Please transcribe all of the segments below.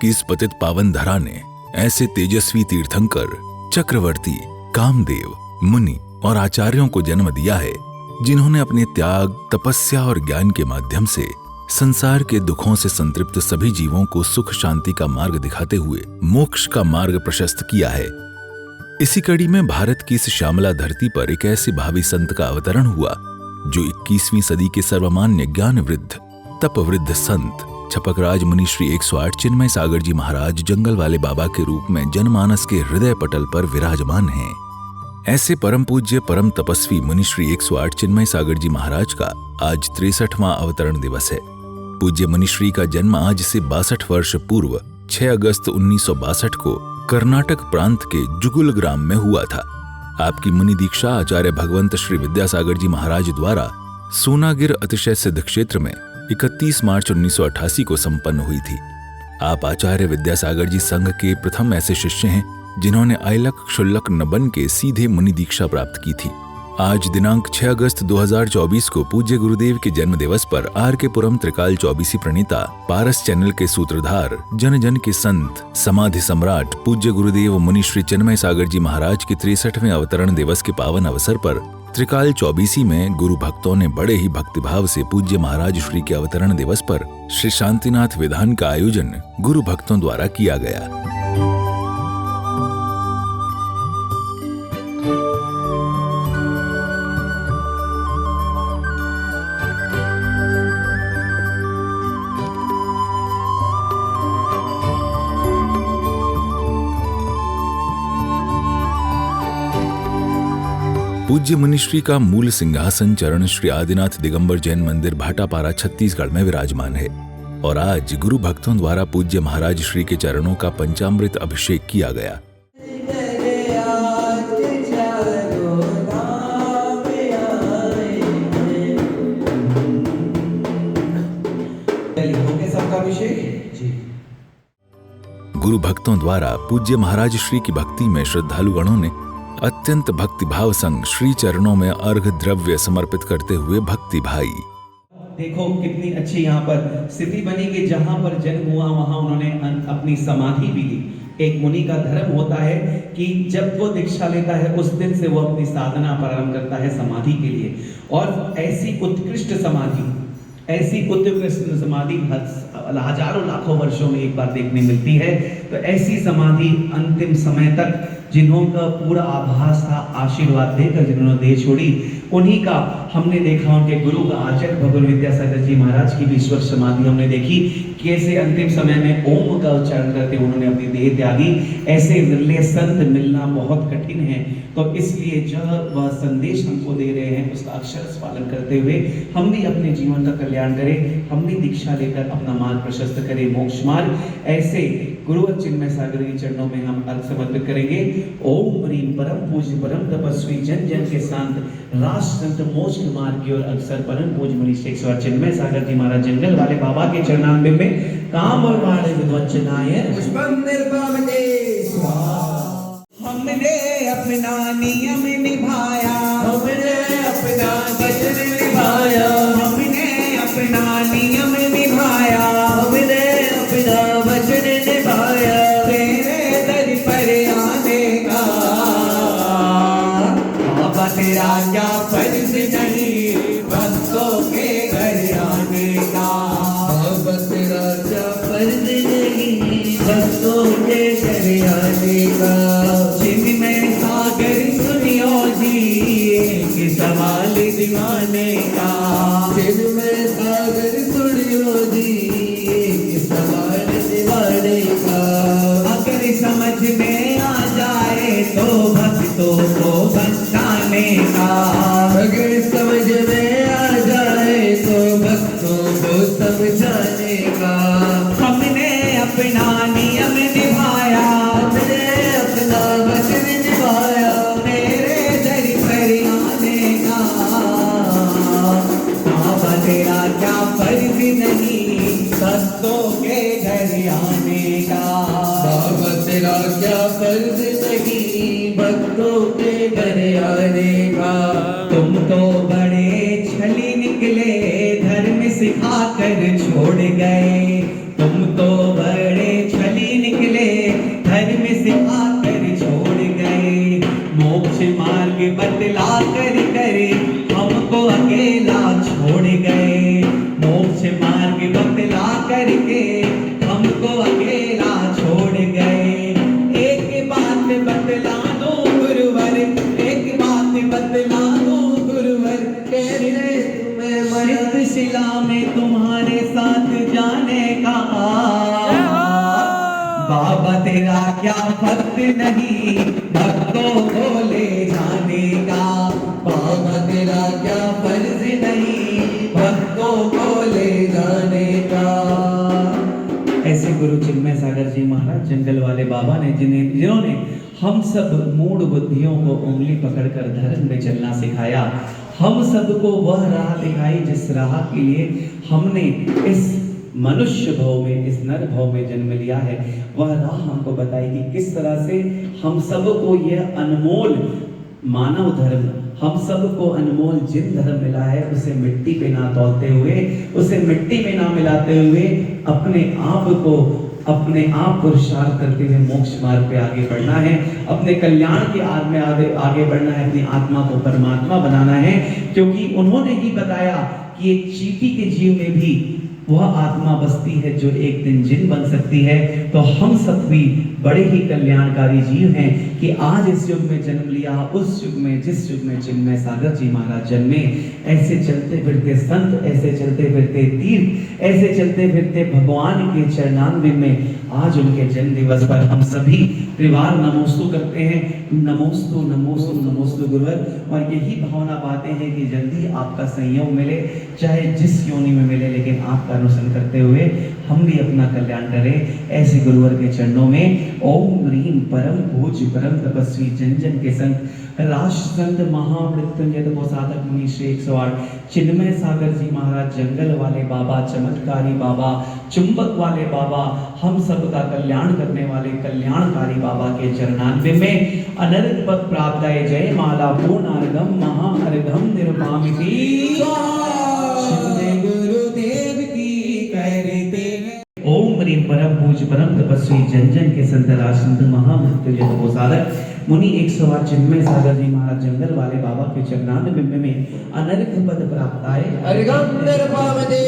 की इस पतित पावन धरा ने ऐसे तेजस्वी तीर्थंकर, चक्रवर्ती, कामदेव, मुनि और आचार्यों को जन्म दिया है जिन्होंने अपने त्याग, तपस्या और ज्ञान के माध्यम से संसार के दुखों से संतृप्त सभी जीवों को सुख शांति का मार्ग दिखाते हुए मोक्ष का मार्ग प्रशस्त किया है। इसी कड़ी में भारत की इस श्यामला धरती पर एक ऐसे भावी संत का अवतरण हुआ जो 21वीं सदी के सर्वमान्य ज्ञान वृद्ध, तप वृद्ध संत छपकराज मुनि श्री 108 चिन्मय सागर जी महाराज जंगल वाले बाबा के रूप में जनमानस के हृदय पटल पर विराजमान हैं। ऐसे परम पूज्य परम तपस्वी मुनि श्री 108 चिन्मय सागर जी महाराज का आज 63वां अवतरण दिवस है। पूज्य मुनिश्री का जन्म आज से 62 वर्ष पूर्व 6 अगस्त 1962 को कर्नाटक प्रांत के जुगुल ग्राम में हुआ था। आपकी मुनि दीक्षा आचार्य भगवंत श्री विद्यासागर जी महाराज द्वारा सोनागिर अतिशय सिद्ध क्षेत्र में 31 मार्च 1988 को संपन्न हुई थी। आप आचार्य विद्यासागर जी संघ के प्रथम ऐसे शिष्य हैं जिन्होंने अयलक क्षुल्लक न बन के सीधे मुनि दीक्षा प्राप्त की थी। आज दिनांक 6 अगस्त 2024 को पूज्य गुरुदेव के जन्म दिवस पर आर के पुरम त्रिकाल चौबीसी प्रणीता पारस चैनल के सूत्रधार, जन जन के संत, समाधि सम्राट पूज्य गुरुदेव मुनि श्री चिन्मय सागर जी महाराज के 63वें अवतरण दिवस के पावन अवसर पर त्रिकाल चौबीसी में गुरु भक्तों ने बड़े ही भक्तिभाव से पूज्य महाराज श्री के अवतरण दिवस पर श्री शांतिनाथ विधान का आयोजन गुरु भक्तों द्वारा किया गया। पूज्य मुनिश्री का मूल सिंहासन चरण श्री आदिनाथ दिगंबर जैन मंदिर भाटापारा छत्तीसगढ़ में विराजमान है और आज गुरु भक्तों द्वारा पूज्य महाराज श्री के चरणों का पंचामृत अभिषेक किया गया। गुरु भक्तों द्वारा पूज्य महाराज श्री की भक्ति में श्रद्धालु गणों ने अत्यंत भक्तिभाव संग श्री चरणों में अर्घ द्रव्य समर्पित करते हुए भक्ति भाई। देखो कितनी अच्छी यहाँ पर स्थिति बनी कि जहाँ पर जन्म हुआ वहाँ उन्होंने अपनी समाधि भी ली। एक मुनि का धर्म होता है कि जब वो दीक्षा लेता है उस दिन से वो अपनी साधना प्रारंभ करता है समाधि के लिए, और ऐसी उत्कृष्ट समाधि हजारों लाखों वर्षों में एक बार देखने मिलती है। तो ऐसी समाधि अंतिम समय तक जिन्होंने पूरा आभास था, आशीर्वाद देकर जिन्होंने देह छोड़ी, उन्हीं का हमने देखा। उनके गुरु का आचार्य भगवान विद्यासागर जी महाराज की भी ईश्वर समाधि हमने देखी, कैसे अंतिम समय में ओम का उच्चारण करते उन्होंने अपनी देह त्यागी। ऐसे विरले संत मिलना बहुत कठिन है, तो इसलिए जब वह संदेश हमको दे रहे हैं उसका अक्षरश पालन करते हुए हम भी अपने जीवन का कल्याण करें, हम भी दीक्षा लेकर अपना मार्ग प्रशस्त करें, मोक्ष मार्ग। ऐसे गुरु चिन्मय सागर के चरणों में हम अर्घ समर्पित करेंगे। ओम ह्रीं परम पूज्य परम तपस्वी जन जन के शांत राष्ट्र संत मोक्ष मार्ग की ओर अग्रसर परम पूज्य मुनि श्री 108 चिन्मय सागर जी महाराज जंगल वाले बाबा के चरणामृत में काम और वाणे विद्वचनाय पुष्पम निर्पामते स्वाहा। हमने अपना नियम निभाया, हमने अपना वचन निभाया, हमने अपना नियम निभाया, हमने अपना वचन निभाया। तेरे दर पर आने का बाबा तेरा क्या फर्ज नहीं, भक्तों के घर आने का बाबा तेरा क्या फर्ज नहीं, भक्तों के घर आने का। चिन्मय सागर सुनियो जी एक सवाल दीवाने का, चिन्मय सागर सुनियो जी एक सवाल दीवाने का। अगर समझ में आ जाए तो भक्तों को बचाने का, अगर समझ में आ जाए तो भक्तों को समझाने का। हमने अपना नियम निभाया, हमने अपना वचन निभाया, तेरे दर पर आने का बाबा तेरा क्या फर्ज नहीं, भक्तों के घर आने का बाबा तेरा क्या फर्ज नहीं, भक्तों के घर आने का। तुम तो बड़े छली निकले, धर्म सिखा कर छोड़ गए, तुम तो बड़े छली सिखा कर छोड़ गए, मोक्ष मार्ग बतला कर करे हमको अकेला छोड़ गए, मोक्ष मार्ग बतला करके हमको अकेला छोड़ गए। एक बात बतला दो गुरुवर, एक बात बतला दो गुरुवर, कहने तुम्हें शिला में तुम्हारे साथ जाने का, बाबा तेरा क्या भक्त नहीं भक्तों को ले जाने का, बाबा तेरा क्या फर्ज नहीं भक्तों को ले जाने का। ऐसे गुरु चिन्मय सागर जी महाराज जंगल वाले बाबा ने जिन्होंने हम सब मूढ़ बुद्धियों को उंगली पकड़कर धर्म में चलना सिखाया, हम सबको वह राह दिखाई जिस राह के लिए हमने इस मनुष्य भव में, इस नर भव में जन्म लिया है, वह राह हमको बताई कि किस तरह से हम सबको यह अनमोल मानव धर्म, हम सबको अनमोल जिन धर्म मिला है उसे मिट्टी पे ना तौलते हुए, उसे मिट्टी में ना मिलाते हुए अपने आप पुरुषार्थ करते हुए मोक्ष मार्ग पे आगे बढ़ना है, अपने कल्याण के आग में आगे बढ़ना है, अपनी आत्मा को परमात्मा बनाना है। क्योंकि उन्होंने ही बताया कि एक चींटी के जीव में भी वह आत्मा बसती है जो एक दिन जिन बन सकती है। तो हम सब भी बड़े ही कल्याणकारी जीव हैं कि आज इस युग में जन्म लिया, उस युग में जिस युग में चिन्मय सागर जी महाराज जन्मे। ऐसे चलते फिरते संत, ऐसे चलते फिरते तीर्थ, ऐसे चलते फिरते भगवान के चरणान्वय में आज उनके जन्म दिवस पर हम सभी त्रिवार नमोस्तु करते हैं। नमोस्तु नमोस्तु नमोस्तु गुरुवर। और यही भावना पाते हैं कि जल्दी आपका संयोग मिले, चाहे जिस योनि में मिले, लेकिन आपका अनुसरण करते हुए हम भी अपना कल्याण करें। ऐसे गुरुवर के चरणों में ओम ह्रीम परम पूज्य परम तपस्वी जन जन के संत राष्ट्र संत महामृत्युंजय तपोसाधक मुनि श्री 108 चिन्मय सागर जी महाराज जंगल वाले बाबा, चमत्कारी बाबा, चुंबक वाले बाबा, हम सब का कल्याण करने वाले कल्याणकारी बाबा के चरणान्वय में अनर्घ पद प्राप्त है। जय माला पूर्ण अर्घम महा अर्घम निर्मामिति गुरुदेव की करते। ओम ह्रीम परम पूज्य परम तपस्वी जन जन के संत राष्ट्र महामृत्युंजय तपोसाधक मुनि 108 चिन्मय सागर जी महाराज जंगल वाले बाबा के चरणान्वय में अनर्घ पद प्राप्त आए। अर्घम निर्मामते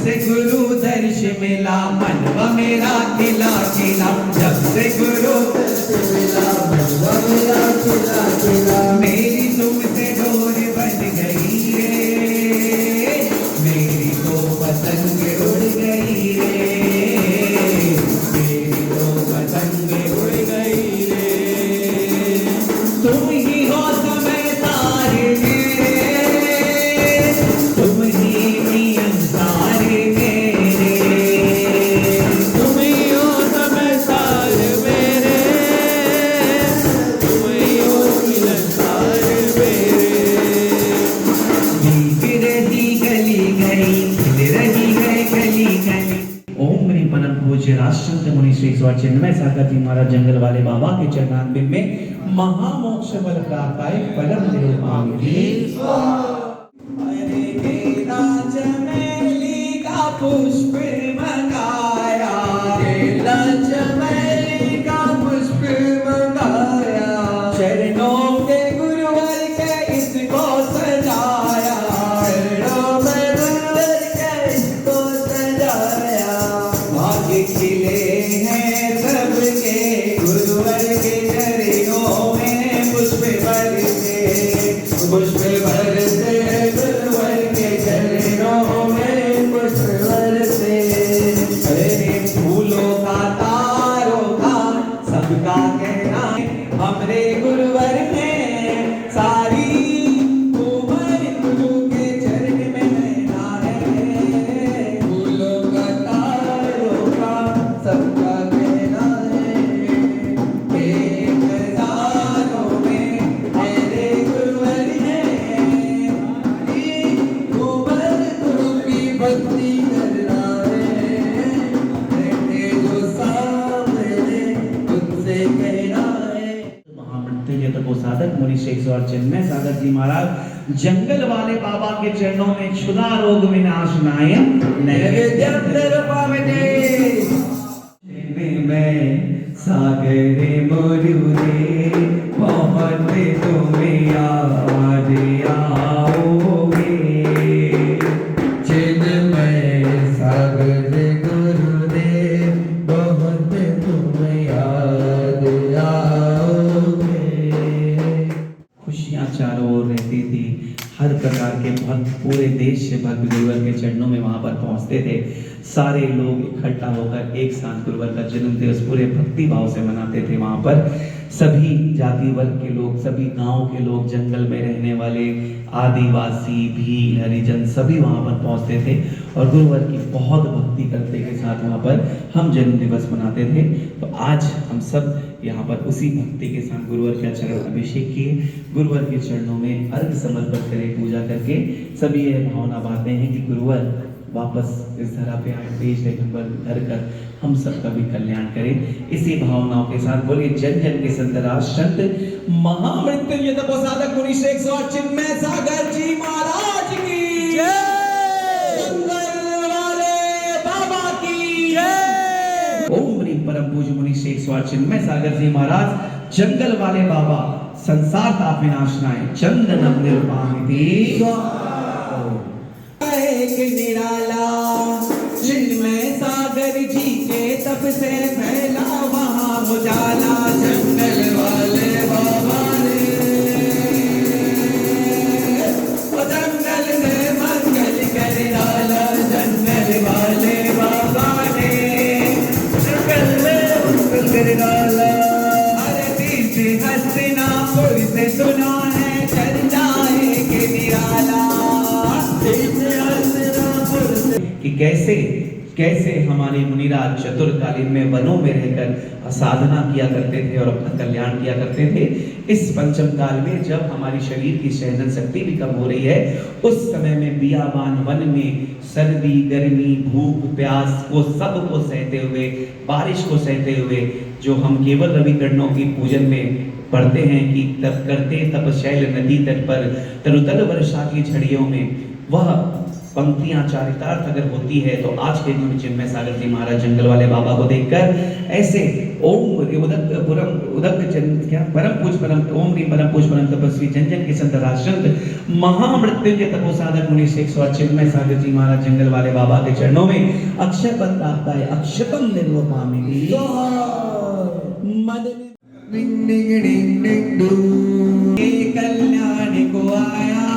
से गुरु दर्श मिला मनवा मेरा खिला खिला, जब से गुरु दर्श मिला मनवा मेरा खिला खिला, मेरी तुमसे डोर बन गई रे, मेरी तो पतंग उड़ गई रे, मेरी तो पतंग उड़ गई रे, तुम ही हो समय सारे मेरे, तुम ही नियम सारे मेरे, तुम ही हो समय सारे मेरे, तुम ही हो मिलन सारे मेरे। भीग रही गली गली, खिल रही है गली गली। ओम ह्रीम परम पूज्य राष्ट्र मुनि श्री 108 चिन्मय सागर जी महाराज जंगल वाले बाबा के चरणान्वय में महामोक्ष फल प्राप्त आए। फलम निरूपामिति। अरे बेला चमेली का पुष्प मंगाया, बेला चमेली का पुष्प मंगाया, चरणों के गुरुवर के इसको सजाया, चरणों में गुरुवर के इसको सजाया, भाग्य खिले हैं सबके गुरुवर के चरणों में पुष्प बरसे, पुष्प बरसे गुरुवर के चरणों में पुष्प बरसे। अरे फूलों का तारों का सबका कहना है, हमरे गुरुवर में सारी उमर गुरु के चरण में रहना है। फूलों का तारों का सबका कहना है, एक हजारों में मेरे गुरुवर हैं, उमर गुरु की भक्ति करना है, रहते जो सामने तुझसे कहना है। महामृत्युंजय तपोसाधक मुनि श्री 108 चिन्मय सागर जी महाराज जंगल वाले बाबा के चरणों में क्षुधा रोग विनाशनाय नैवेद्यम निर्मामते। मैं सागर मुरुदे बहुत तुम्हें याद आओगे। चिन्मय सागर गुरुदेव बहुत तुम याद आओगे। खुशियाँ चारों ओर रहती थी, हर प्रकार के भक्त पूरे देश से भक्त गुरुवर के चरणों में वहां पर पहुंचते थे। सारे लोग इकट्ठा होकर एक साथ गुरुवर का जन्म दिवस पूरे भक्ति भाव से मनाते थे। वहां पर सभी जाति वर्ग के लोग, सभी गांव के लोग, जंगल में रहने वाले आदिवासी, भील, हरिजन सभी वहां पर पहुंचते थे और गुरुवर की बहुत भक्ति करते के साथ वहां पर हम जन्म दिवस मनाते थे। तो आज हम सब यहाँ पर उसी भक्ति के साथ गुरुवर का चरण अभिषेक किए, गुरुवर के चरणों में अर्घ समर्पित करें, पूजा करके सभी ये भावना बांधते हैं कि गुरुवर वापस इस धरा पे आए, तेज दिगंबर धर कर हम सबका भी कल्याण करें। इसी भावनाओं के साथ बोलिए जन जन के संतराज संत महामृत्युंजय तपोसाधक मुनि श्री 108 चिन्मय सागर जी महाराज की जय, जंगल वाले बाबा की जय। ओम ह्रीं परम पूज्य मुनि श्री 108 चिन्मय सागर जी महाराज, जंगल वाले बाबा, संसार ताप विनाशनाय चंदनम निरुपामिति। एक निराला चिन्मय सागर जी के तप से फैला वहाँ उजाला। जंगल वाले बाबा ने जंगल में मंगल कर डाला। जंगल वाले बाबा ने जंगल में मंगल कर डाला। अरे तीर हस्तिनापुर से सुना है चंदा एक निराला। कि कैसे हमारे मुनिराज चतुरकालीन में वनों में रहकर साधना किया करते थे और अपना कल्याण किया करते थे। इस पंचम काल में जब हमारी शरीर की सहन शक्ति भी कम हो रही है, उस समय में बियाबान वन में सर्दी, गर्मी, भूख, प्यास को सब को सहते हुए, बारिश को सहते हुए, जो हम केवल रविकरणों की पूजन में पढ़ते हैं कि तप करते तपशैल नदी तट पर तरुतल वर्षा की झड़ियों में, वह पंक्तियां चारितार्थ अगर होती है तो आज के दिन चिन्मय सागर जी महाराज जंगल वाले बाबा को देखकर ऐसे ओम ह्रीं परम पूज्य परम तपस्वी जन जन के संत राजसंत महामृत्युंजय तपोसाधक मुनि श्री 108 चिन्मय सागर जी महाराज जंगल वाले बाबा के चरणों में अक्षर पद प्राप्त है। अक्षतम निर्वपामिति। कल्याण को आया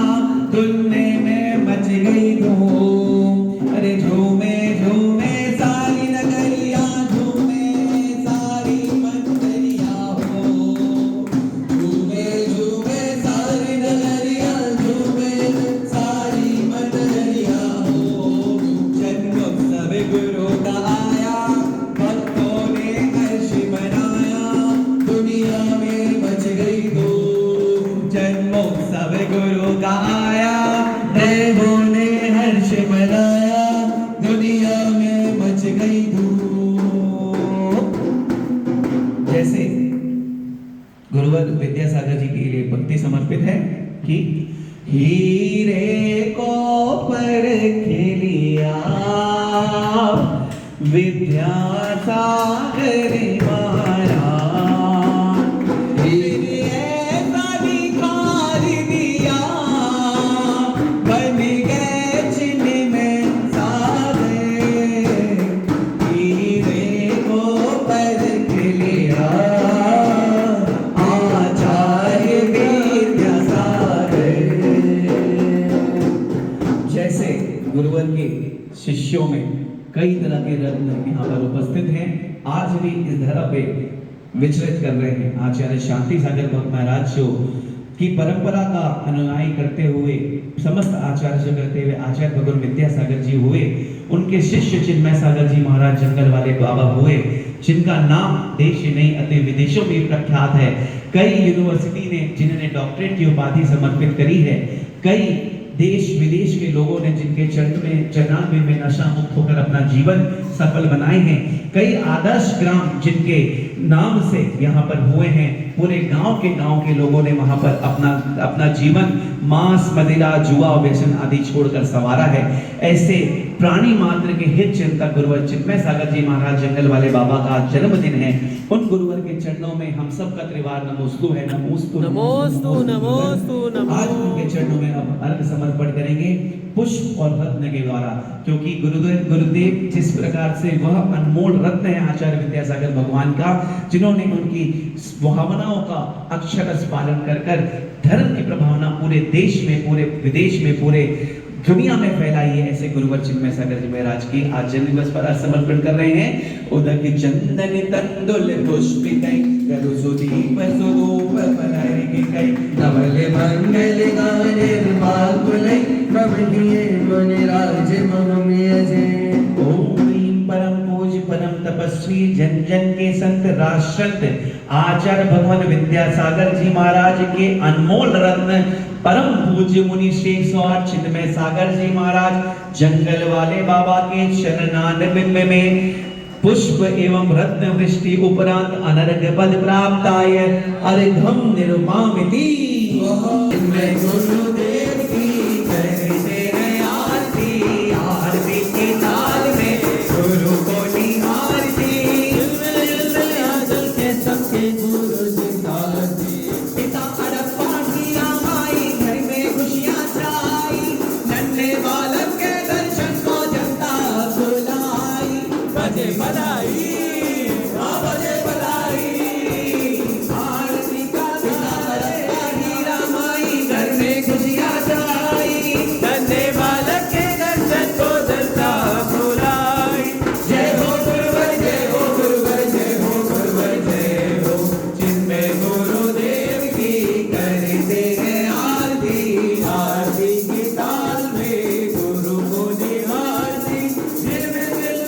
तुलने में मच गई धूम। अरे झूमे झूमे सारी नगरिया, झूमे सारी मंदिरिया हो। झूमे झूमे सारी नगरिया, झूमे सारी मंदिरिया हो। जन्मोत्सव गुरु का आया, भक्तों ने हर्ष मनाया। दुनिया में मच गई धूम। जन्मोत्सव गुरु का आया, देवों ने हर्ष मनाया। दुनिया में मच गई धूम। जैसे गुरुवर विद्यासागर जी के लिए भक्ति समर्पित है कि हीरे को परख लिया विद्यासागर महाराज। हीरे ऐसा दिखार दिया, बन गए चिन्मय सागर। हीरे को परख लिया आचार्य विद्यासागर। जैसे गुरुवर के शिष्यों में कई तरह के रत्न यहाँ पर उपस्थित हैं, आज भी इस धरा पे विचरित कर रहे हैं। आचार्य शांति सागर भक्त महाराज जो की परंपरा का अनुयायी करते हुए, समस्त आचार्य से करते हुए आचार्य भगवान विद्यासागर जी हुए, उनके शिष्य चिन्मय सागर जी महाराज जंगल वाले बाबा हुए, जिनका नाम देश नहीं अति विदेशों में प्रख्यात है। कई यूनिवर्सिटी ने जिन्होंने डॉक्टरेट की उपाधि समर्पित करी है, कई देश विदेश के लोगों ने जिनके चरण में 94 में नशा मुक्त होकर अपना जीवन सफल बनाए हैं। कई आदर्श ग्राम जिनके नाम से यहाँ पर हुए हैं, पूरे गांव के लोगों ने वहां पर अपना जीवन मांस, मदिरा, जुआ, व्यसन आदि छोड़कर संवारा है। ऐसे प्राणी मात्र के हित चिंतक गुरुवर चिन्मय सागर जी महाराज जंगल वाले बाबा का जन्मदिन है। उन गुरुवर के चरणों में हम सब का त्रिवार नमोस्तु है। नमोस्तु नमोस्तु नमोस्तु नमो। आज उनके चरणों में अब अर्घ समर्पण करेंगे पुष्प और रत्न के द्वारा, क्योंकि गुरुदेव जिस प्रकार से वह अनमोल रत्न है आचार्य विद्यासागर भगवान का, जिन्होंने उनकी भावनाओं का अक्षरश पालन कर कर धर्म की प्रभावना पूरे देश में, पूरे विदेश में, पूरे दुनिया में फैलाई है। ऐसे गुरुवर चिन्मय सागर जी महाराज की आज जन्म दिवस पर समर्पण कर रहे हैं। उदक चंदन तंदुल पुष्पितै करु सुदीप सुधूप परारिकै नवल मंगल गाने माकुलै प्रभुनिये मुनिराज मममियजे। ओम ह्रीं परम पूज्य परम तपस्वी जन जन के संत राष्ट्रंत आचार्य भगवान विद्यासागर जी महाराज के अनमोल रत्न परम पूज्य मुनि श्रेष्ठ स्वार चिन्मय सागर जी महाराज जंगल वाले बाबा के चरणान बिंब में पुष्प एवं रत्न वृष्टि उपरांत अनर्घ पद प्राप्ताय अर्घम निर्मामिति। मैं गुरुदेव की करते हैं आरती, आरती के ताल में गुरु को निहारती। के सबके गुरु सिद्धार्थी पिता हड़प्पा की रामाई घर में खुशियां छाई। नन्हे बालक के दर्शन को जनता बुलाई। बजे बधाई, बजे बधाई। आरती का पिता हड़प्पा की रामाई घर में खुशियां छाई। नन्हे बालक के दर्शन को जनता बुलाई। जय हो गुरुवर, जय हो गुरुवर, जय हो गुरुवर, जय हो। चिन्मय गुरुदेव की करते हैं आरती, आरती के ताल में गुरु को निहारती। दिल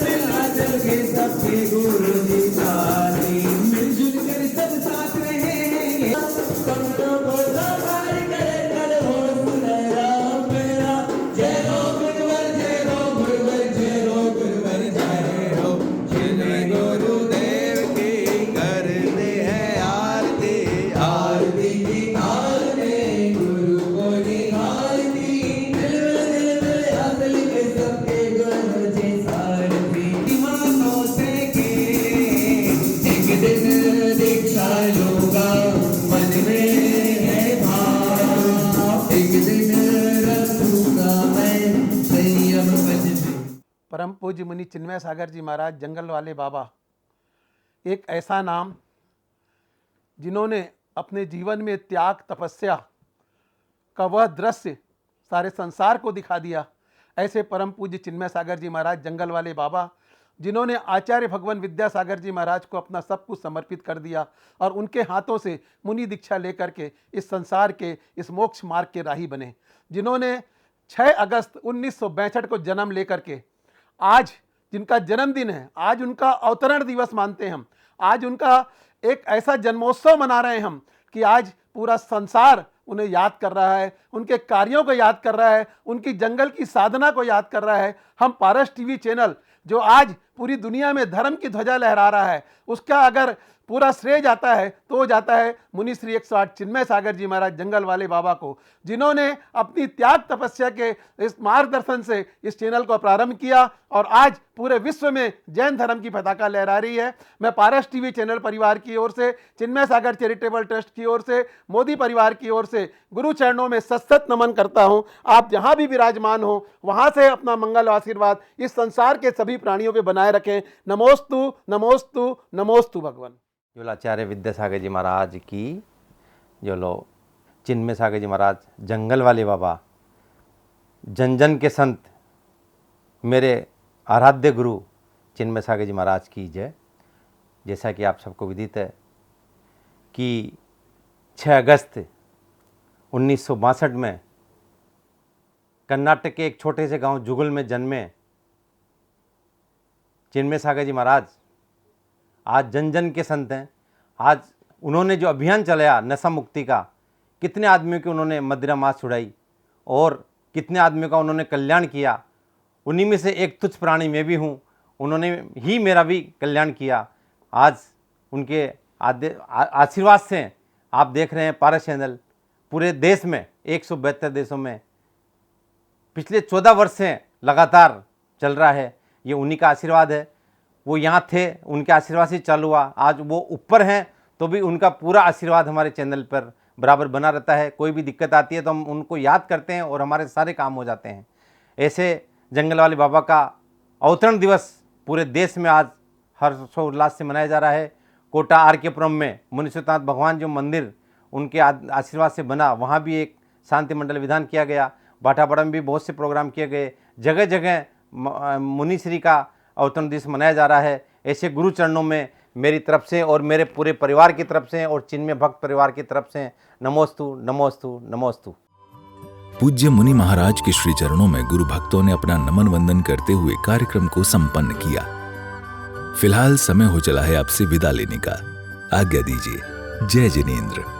में आचल के सबके गुरु जी साथी। मिलजुल कर सब साथ रहे हैं, सबको को सवार करे कल हो सुनहरा मेरा। जय हो गुरुवर, जय हो गुरुवर, जय हो गुरुवर, जय हो। चिन्मय गुरुदेव की करते हैं आरती, आरती की ताल में गुरु को निहारती। दिल असल के सबके गुरु जी सारथी। दीवानों से के एक दिन दीक्षा लूंगा, मन में है भाव। एक दिन रखूंगा मैं संयम पद में। परम पूज्य मुनि चिन्मय सागर जी महाराज जंगल वाले बाबा एक ऐसा नाम जिन्होंने अपने जीवन में त्याग तपस्या का वह दृश्य सारे संसार को दिखा दिया। ऐसे परम पूज्य चिन्मय सागर जी महाराज जंगल वाले बाबा जिन्होंने आचार्य भगवान विद्यासागर जी महाराज को अपना सब कुछ समर्पित कर दिया और उनके हाथों से मुनि दीक्षा लेकर के इस संसार के इस मोक्ष मार्ग के राही बने। जिन्होंने 6 अगस्त 1962 को जन्म लेकर के आज जिनका जन्मदिन है, आज उनका अवतरण दिवस मानते हैं हम, आज उनका एक ऐसा जन्मोत्सव मना रहे हैं हम कि आज पूरा संसार उन्हें याद कर रहा है, उनके कार्यों को याद कर रहा है, उनकी जंगल की साधना को याद कर रहा है। हम पारस टीवी चैनल जो आज पूरी दुनिया में धर्म की ध्वजा लहरा रहा है, उसका अगर पूरा श्रेय जाता है तो वो जाता है मुनि श्री 108 चिन्मय सागर जी महाराज जंगल वाले बाबा को, जिन्होंने अपनी त्याग तपस्या के इस मार्गदर्शन से इस चैनल को प्रारंभ किया और आज पूरे विश्व में जैन धर्म की पताका लहरा रही है। मैं पारस टीवी चैनल परिवार की ओर से, चिन्मय सागर चैरिटेबल ट्रस्ट की ओर से, मोदी परिवार की ओर से गुरु चरणों में सशक्त नमन करता हूं। आप जहां भी विराजमान हो वहां से अपना मंगल आशीर्वाद इस संसार के सभी प्राणियों पे बनाए रखें। नमोस्तु नमोस्तु नमोस्तु भगवान। जो आचार्य विद्यासागर जी महाराज की जो लो चिन्मय सागर जी महाराज जंगल वाले बाबा जन जन के संत मेरे आराध्य गुरु चिन्मय सागर जी महाराज की जय। जैसा कि आप सबको विदित है कि 6 अगस्त 1962 में कर्नाटक के एक छोटे से गांव जुगल में जन्मे चिन्मय सागर जी महाराज आज जन जन के संत हैं। आज उन्होंने जो अभियान चलाया नशा मुक्ति का, कितने आदमियों की उन्होंने मदिरा मास छुड़ाई और कितने आदमियों का उन्होंने कल्याण किया। उन्हीं में से एक तुच्छ प्राणी मैं भी हूँ उन्होंने ही मेरा भी कल्याण किया। आज उनके आशीर्वाद से आप देख रहे हैं पारस चैनल पूरे देश में 172 देशों में पिछले 14 वर्ष से लगातार चल रहा है। ये उन्हीं का आशीर्वाद है। वो यहाँ थे, उनके आशीर्वाद से चालू हुआ। आज वो ऊपर हैं तो भी उनका पूरा आशीर्वाद हमारे चैनल पर बराबर बना रहता है। कोई भी दिक्कत आती है तो हम उनको याद करते हैं और हमारे सारे काम हो जाते हैं। ऐसे जंगल वाले बाबा का अवतरण दिवस पूरे देश में आज हर्षोल्लास से मनाया जा रहा है। कोटा आर.के.पुरम में मुनीश्वरनाथ भगवान जो मंदिर उनके आशीर्वाद से बना, वहाँ भी एक शांति मंडल विधान किया गया। बाटापाड़ा में भी बहुत से प्रोग्राम किए गए। जगह जगह मुनीश्री का अवतरण दिवस मनाया जा रहा है। ऐसे गुरु चरणों में मेरी तरफ से और मेरे पूरे परिवार की तरफ से और चिन्मय भक्त परिवार की तरफ से नमोस्तु नमोस्तु नमोस्तु। पूज्य मुनि महाराज के श्री चरणों में गुरु भक्तों ने अपना नमन वंदन करते हुए कार्यक्रम को संपन्न किया। फिलहाल समय हो चला है आपसे विदा लेने का। आज्ञा दीजिए। जय जिनेंद्र।